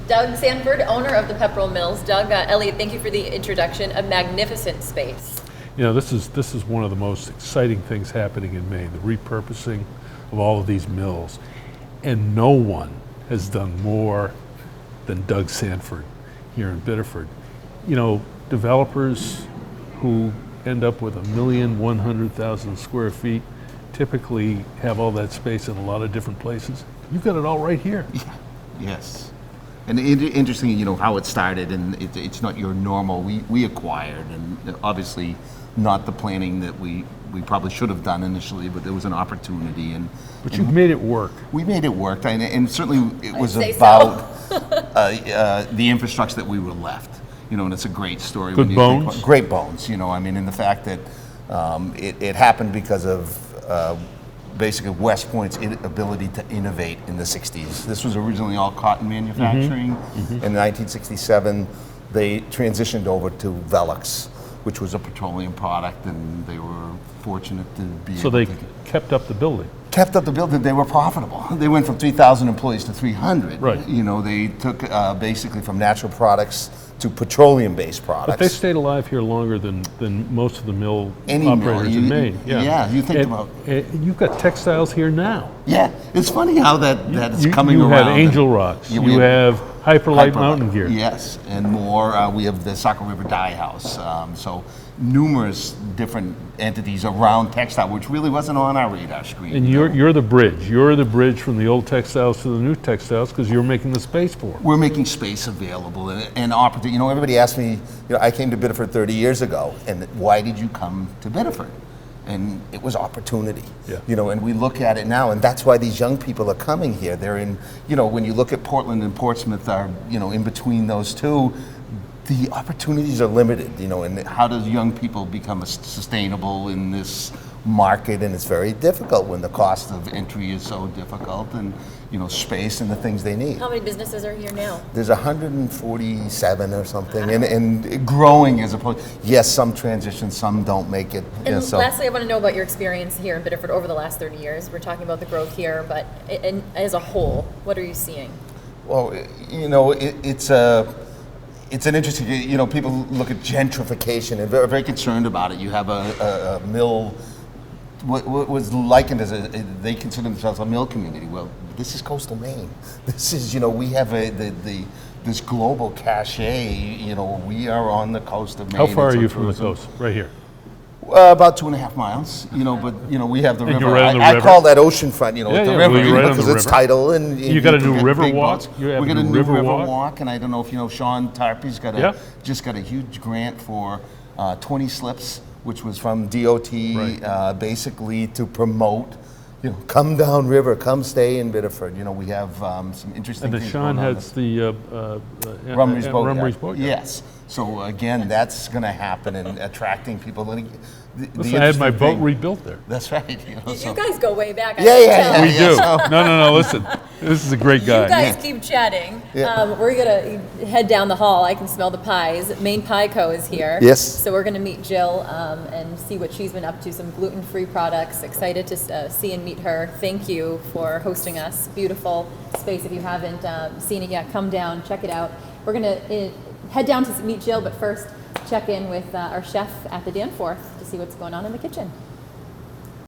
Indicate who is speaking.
Speaker 1: Doug Sanford, owner of the Pepperell Mills. Doug, Elliot, thank you for the introduction. A magnificent space.
Speaker 2: You know, this is one of the most exciting things happening in Maine, the repurposing of all of these mills. And no one has done more than Doug Sanford here in Biddeford. You know, developers who end up with 1,100,000 square feet typically have all that space in a lot of different places. You've got it all right here.
Speaker 3: Yeah. Yes. And interesting, you know, how it started, and it's not your normal. We acquired, and obviously not the planning that we probably should have done initially, but there was an opportunity.
Speaker 2: But you've made it work.
Speaker 3: We made it work, and certainly it was
Speaker 1: about
Speaker 3: the infrastructure that we were left. You know, and it's a great story.
Speaker 2: Good bones.
Speaker 3: Great bones, you know, I mean, and the fact that it happened because of basically West Point's ability to innovate in the 60s. This was originally all cotton manufacturing. In 1967, they transitioned over to Velux, which was a petroleum product, and they were fortunate to be
Speaker 2: So
Speaker 3: able
Speaker 2: they
Speaker 3: to
Speaker 2: kept up the building.
Speaker 3: kept up the building. They were profitable. They went from 3,000 employees to 300.
Speaker 2: Right.
Speaker 3: You know, they took basically from natural products to petroleum-based products.
Speaker 2: But they stayed alive here longer than most of the mill
Speaker 3: Any
Speaker 2: operators
Speaker 3: mill,
Speaker 2: in Maine.
Speaker 3: yeah, you think about.
Speaker 2: You've got textiles here now.
Speaker 3: Yeah, it's funny how that is coming
Speaker 2: you
Speaker 3: around.
Speaker 2: have Angel Rocks.
Speaker 3: Yeah,
Speaker 2: You have Hyperlight Mountain Gear.
Speaker 3: Yes, and more. We have the Saco River Dye House. So numerous different entities around textile, which really wasn't on our radar screen.
Speaker 2: And you're the bridge. You're the bridge from the old textiles to the new textiles because you're making the space for it.
Speaker 3: We're making space available and opportunity. You know, everybody asked me, you know, I came to Biddeford 30 years ago, and why did you come to Biddeford? And it was opportunity.
Speaker 2: Yeah.
Speaker 3: You know, and we look at it now, and that's why these young people are coming here. They're in, you know, when you look at Portland and Portsmouth are, you know, in between those two, the opportunities are limited, you know, and how does young people become sustainable in this market? And it's very difficult when the cost of entry is so difficult, and, you know, space and the things they need.
Speaker 1: How many businesses are here now?
Speaker 3: There's 147 or something, and growing as opposed. Yes, some transition, some don't make it.
Speaker 1: And
Speaker 3: Yeah, so.
Speaker 1: lastly, I want to know about your experience here in Biddeford over the last 30 years. We're talking about the growth here, but as a whole, what are you seeing?
Speaker 3: Well, you know, it's an interesting, you know, people look at gentrification and are very concerned about it. You have a mill, what was likened as they consider themselves a mill community. Well, this is coastal Maine. This is, you know, we have this global cachet, you know, we are on the coast of Maine.
Speaker 2: How far are you from the coast? Right here.
Speaker 3: About 2.5 miles, you know, but, you know, we have the
Speaker 2: And
Speaker 3: river.
Speaker 2: you're right on the
Speaker 3: I
Speaker 2: river.
Speaker 3: call that oceanfront, you know,
Speaker 2: Yeah,
Speaker 3: the
Speaker 2: yeah,
Speaker 3: river,
Speaker 2: well, you're right on the
Speaker 3: because it's
Speaker 2: river.
Speaker 3: tidal. And
Speaker 2: You got a new
Speaker 3: can get
Speaker 2: river
Speaker 3: big
Speaker 2: walk?
Speaker 3: boats.
Speaker 2: You have
Speaker 3: We
Speaker 2: a
Speaker 3: got a
Speaker 2: new
Speaker 3: new
Speaker 2: river
Speaker 3: river
Speaker 2: walk?
Speaker 3: walk, and I don't know if you know Sean Tarpey's got just got a huge grant for 20 slips, which was from DOT,
Speaker 2: Right.
Speaker 3: basically to promote, you know, come down river, come stay in Biddeford. You know, we have some interesting
Speaker 2: And the
Speaker 3: things
Speaker 2: Sean
Speaker 3: going on.
Speaker 2: has the
Speaker 3: Rumry's Boat
Speaker 2: Rumry's
Speaker 3: Yard.
Speaker 2: Boat Yard.
Speaker 3: Yes. So again, that's going to happen and attracting people. The
Speaker 2: Listen, I had my
Speaker 3: interesting
Speaker 2: boat
Speaker 3: thing-
Speaker 2: rebuilt there.
Speaker 3: That's right. You know,
Speaker 1: You guys go way back. I
Speaker 3: Yeah,
Speaker 1: can
Speaker 3: yeah,
Speaker 1: tell.
Speaker 2: We do.
Speaker 3: so-
Speaker 2: No, listen. This is a great guy.
Speaker 1: You guys keep chatting.
Speaker 3: Yeah.
Speaker 1: We're going to head down the hall. I can smell the pies. Maine Pie Co. is here.
Speaker 3: Yes.
Speaker 1: So we're going to meet Jill and see what she's been up to, some gluten-free products. Excited to see and meet her. Thank you for hosting us. Beautiful space. If you haven't seen it yet, come down, check it out. We're going to head down to meet Jill, but first check in with our chef at the Danforth to see what's going on in the kitchen.